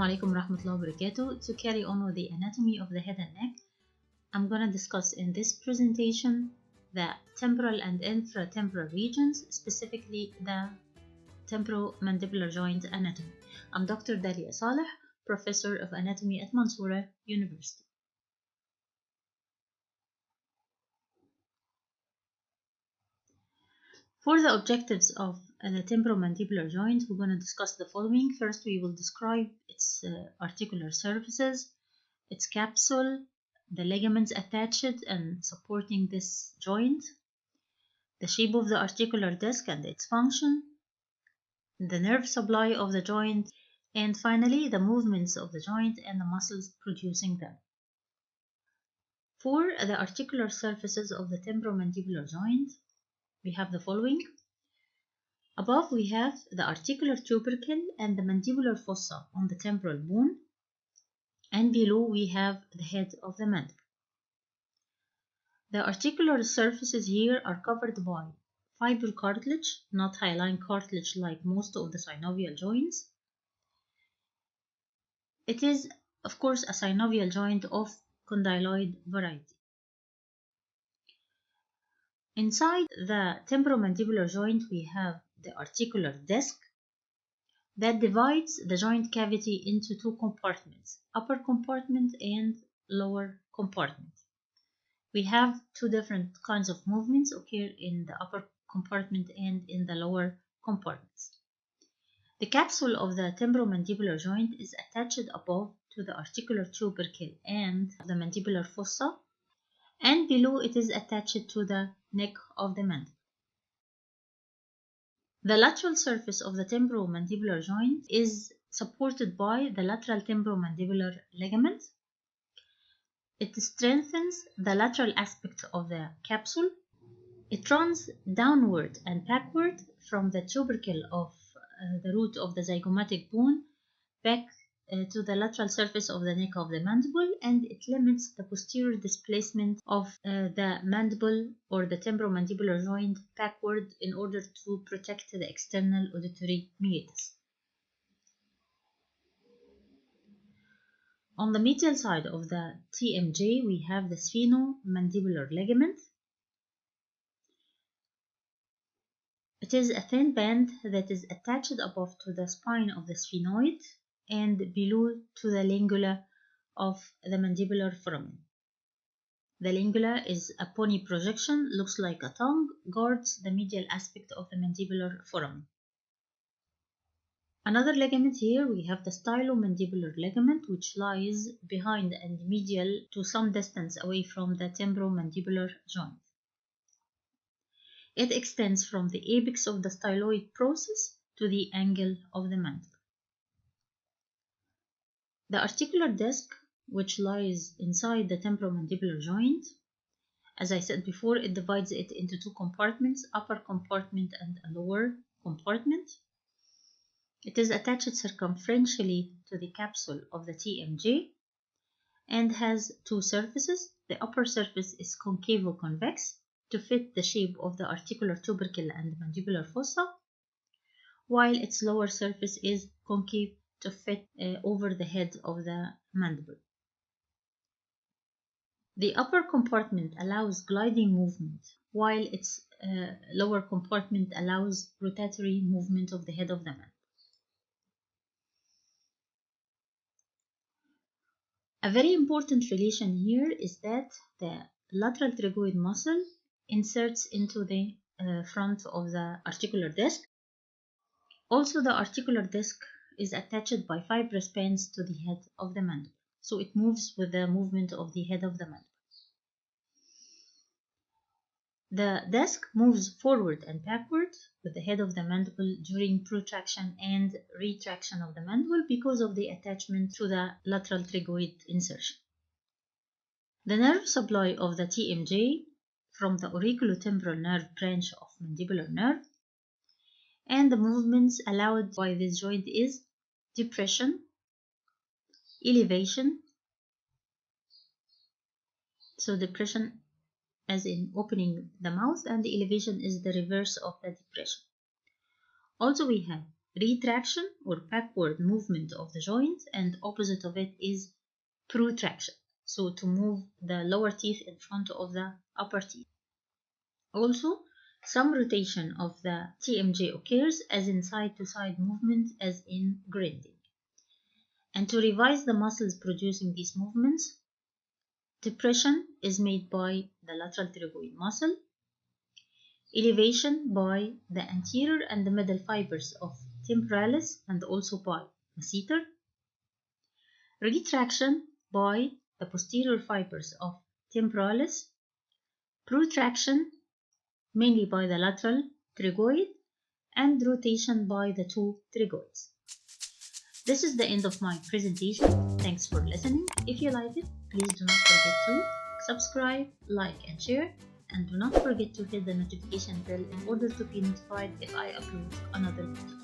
Assalamu alaikum warahmatullahi wabarakatuh. To carry on with the anatomy of the head and neck, I'm going to discuss in this presentation the temporal and infratemporal regions, specifically the temporomandibular joint anatomy. I'm Dr. Dalia Saleh, Professor of Anatomy at Mansoura University. For the objectives of the temporomandibular joint, we're going to discuss the following. First, we will describe its articular surfaces, its capsule, the ligaments attached and supporting this joint, the shape of the articular disc and its function, the nerve supply of the joint, and finally, the movements of the joint and the muscles producing them. For the articular surfaces of the temporomandibular joint, we have the following. Above we have the articular tubercle and the mandibular fossa on the temporal bone, and below we have the head of the mandible. The articular surfaces here are covered by fiber cartilage, not hyaline cartilage like most of the synovial joints. It is, of course, a synovial joint of condyloid variety. Inside the temporomandibular joint, we have the articular disc that divides the joint cavity into two compartments, upper compartment and lower compartment. We have two different kinds of movements occur in the upper compartment and in the lower compartments. The capsule of the temporomandibular joint is attached above to the articular tubercle and the mandibular fossa, and below it is attached to the neck of the mandible. The lateral surface of the temporomandibular joint is supported by the lateral temporomandibular ligament. It strengthens the lateral aspect of the capsule. It runs downward and backward from the tubercle of the root of the zygomatic bone back to the lateral surface of the neck of the mandible, and it limits the posterior displacement of the mandible or the temporomandibular joint backward in order to protect the external auditory meatus. On the medial side of the TMJ, we have the sphenomandibular ligament. It is a thin band that is attached above to the spine of the sphenoid and below to the lingula of the mandibular foramen. The lingula is a pony projection, looks like a tongue, guards the medial aspect of the mandibular foramen. Another ligament here, we have the stylomandibular ligament, which lies behind and medial to some distance away from the temporomandibular joint. It extends from the apex of the styloid process to the angle of the mandible. The articular disc, which lies inside the temporomandibular joint, as I said before, it divides it into two compartments, upper compartment and a lower compartment. It is attached circumferentially to the capsule of the TMJ and has two surfaces. The upper surface is concavo-convex to fit the shape of the articular tubercle and mandibular fossa, while its lower surface is concave to fit over the head of the mandible. The upper compartment allows gliding movement, while its lower compartment allows rotatory movement of the head of the mandible. A very important relation here is that the lateral tragoid muscle inserts into the front of the articular disc. Also, the articular disc is attached by fibrous bands to the head of the mandible, so it moves with the movement of the head of the mandible. The disc moves forward and backward with the head of the mandible during protraction and retraction of the mandible because of the attachment to the lateral tragoid insertion. The nerve supply of the TMJ from the auriculotemporal nerve branch of mandibular nerve, and the movements allowed by this joint is depression, elevation, so depression as in opening the mouth, and the elevation is the reverse of the depression. Also we have retraction or backward movement of the joint, and opposite of it is protraction, so to move the lower teeth in front of the upper teeth. Also, some rotation of the TMJ occurs as in side-to-side movement as in grinding. And to revise the muscles producing these movements, depression is made by the lateral pterygoid muscle, elevation by the anterior and the middle fibers of temporalis and also by masseter, retraction by the posterior fibers of temporalis, protraction mainly by the lateral pterygoid, and rotation by the two pterygoids. This is the end of my presentation. Thanks for listening. If you like it, please do not forget to subscribe, like, and share. And do not forget to hit the notification bell in order to be notified if I upload another video.